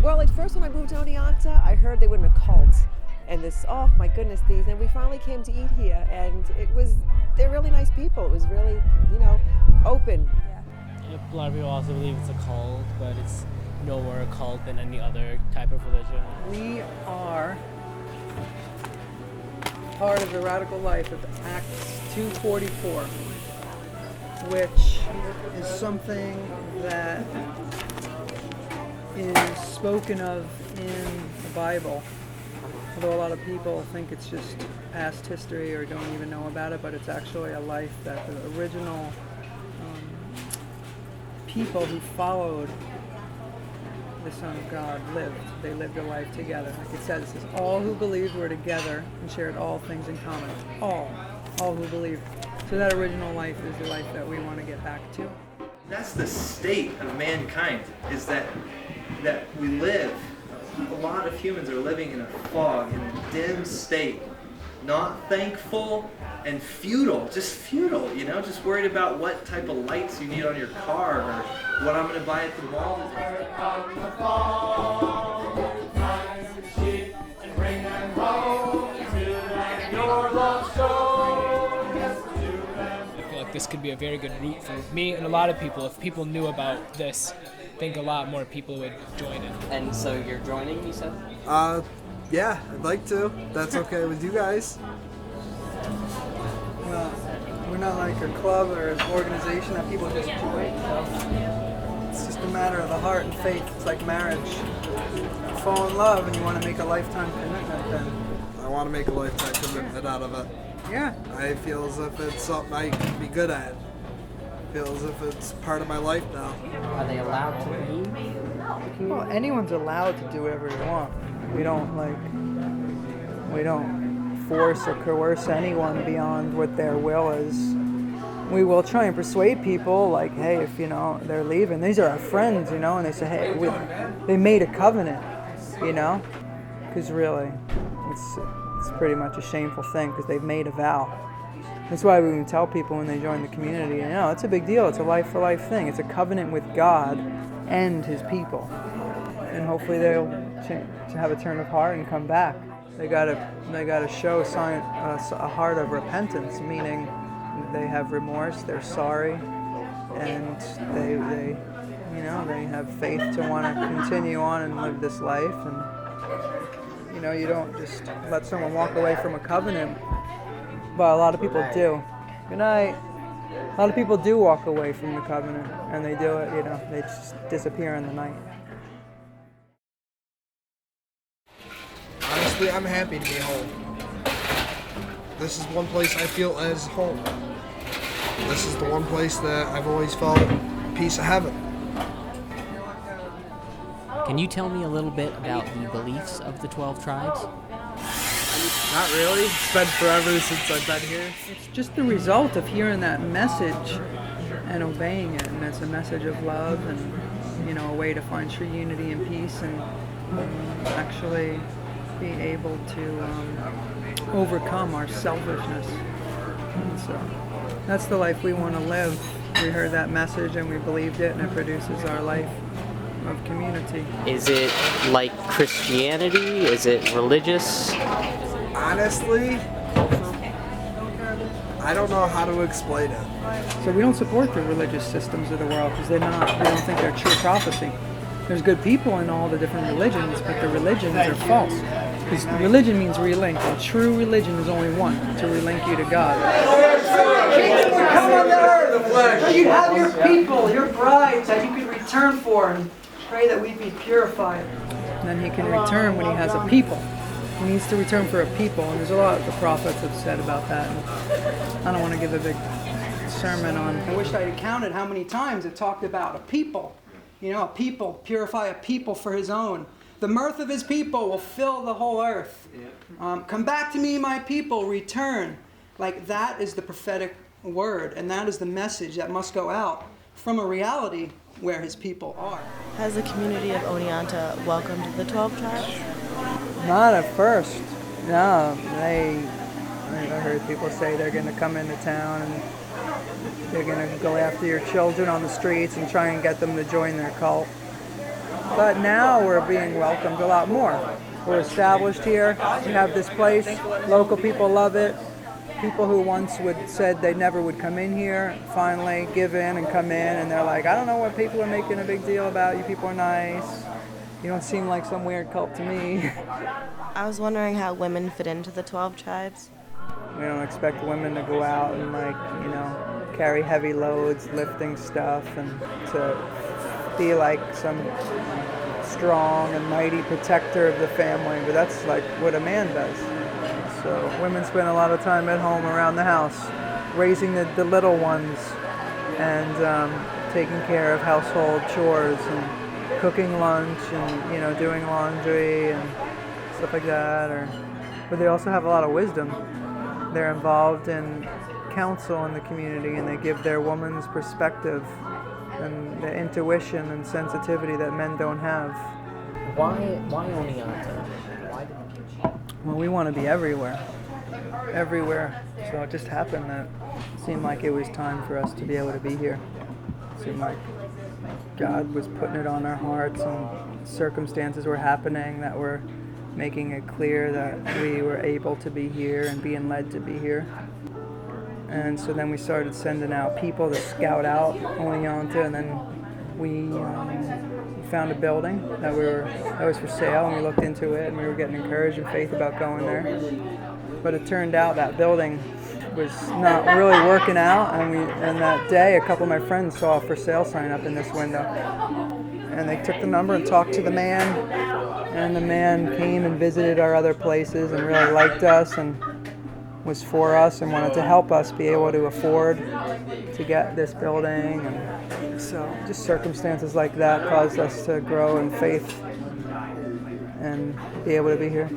Well, at first when I moved to Oneonta, I heard they were in a cult. And this, oh my goodness, and we finally came to eat here, and they're really nice people. It was really, open. Yeah. A lot of people also believe it's a cult, but it's no more a cult than any other type of religion. We are part of the radical life of Acts 2:44, which is something that is spoken of in the Bible. Although a lot of people think it's just past history or don't even know about it, but it's actually a life that the original people who followed the Son of God lived. They lived a life together. Like it says, all who believed were together and shared all things in common. All who believed. So that original life is the life that we want to get back to. That's the state of mankind, is that we live. A lot of humans are living in a fog, in a dim state, not thankful and futile, just worried about what type of lights you need on your car or what I'm going to buy at the mall. I feel like this could be a very good route for me and a lot of people. If people knew about this, I think a lot more people would join it. And so you're joining, you said? Yeah, I'd like to. That's okay with you guys. Well, we're not like a club or an organization that people just join. So it's just a matter of the heart and faith. It's like marriage. You fall in love and you want to make a lifetime commitment, then I want to make a lifetime commitment out of it. yeah. I feel as if it's something I can be good at. I feel as if it's part of my life now. Are they allowed to leave? Well, anyone's allowed to do whatever they want. We don't force or coerce anyone beyond what their will is. We will try and persuade people, like, hey, if they're leaving, these are our friends, and they say, hey, they made a covenant, because really, it's pretty much a shameful thing because they've made a vow. That's why we can tell people when they join the community, it's a big deal. It's a life-for-life thing. It's a covenant with God and His people. And hopefully they'll have a turn of heart and come back. They gotta show a heart of repentance, meaning they have remorse, they're sorry, and they have faith to want to continue on and live this life. And you don't just let someone walk away from a covenant. But a lot of people do. Good night. A lot of people do walk away from the covenant, and they do it, they just disappear in the night. Honestly, I'm happy to be home. This is one place I feel as home. This is the one place that I've always felt a piece of heaven. Can you tell me a little bit about the beliefs of the 12 tribes? Not really. It's been forever since I've been here. It's just the result of hearing that message and obeying it, and it's a message of love and, a way to find true unity and peace and actually be able to overcome our selfishness. And so that's the life we want to live. We heard that message and we believed it, and it produces our life of community. Is it like Christianity? Is it religious? Honestly, I don't know how to explain it. So we don't support the religious systems of the world because we don't think they're true prophecy. There's good people in all the different religions, but the religions are false. Because religion means relink, and true religion is only one, to relink you to God. Kingdom would come on the earth, so you'd have your people, your brides that you could return for, and pray that we'd be purified. And then He can return when He has a people. He needs to return for a people, and there's a lot the prophets have said about that. And I don't want to give a big sermon on. I wish I had counted how many times it talked about a people. A people, purify a people for His own. The mirth of His people will fill the whole earth. Come back to me, my people, return. Like that is the prophetic word, and that is the message that must go out from a reality where His people are. Has the community of Oneonta welcomed the 12 tribes? Not at first. No, I heard people say they're going to come into town and they're going to go after your children on the streets and try and get them to join their cult. But now we're being welcomed a lot more. We're established here. We have this place. Local people love it. People who once said they never would come in here finally give in and come in, and they're like, I don't know what people are making a big deal about. You people are nice. You don't seem like some weird cult to me. I was wondering how women fit into the 12 tribes. We don't expect women to go out and carry heavy loads, lifting stuff, and to be like some strong and mighty protector of the family, but that's like what a man does. So women spend a lot of time at home around the house, raising the little ones and taking care of household chores and cooking lunch and doing laundry and stuff like that. But they also have a lot of wisdom. They're involved in counsel in the community, and they give their woman's perspective and the intuition and sensitivity that men don't have. Why Oneonta? Well, we want to be everywhere. So it just happened that it seemed like it was time for us to be able to be here. It seemed like God was putting it on our hearts, and circumstances were happening that were making it clear that we were able to be here and being led to be here. And so then we started sending out people to scout out Oneonta, and then we found a building that was for sale, and we looked into it, and we were getting encouraged in faith about going there. But it turned out that building was not really working out, and that day a couple of my friends saw a for sale sign up in this window, and they took the number and talked to the man, and the man came and visited our other places and really liked us and was for us and wanted to help us be able to afford to get this building. And so just circumstances like that caused us to grow in faith and be able to be here.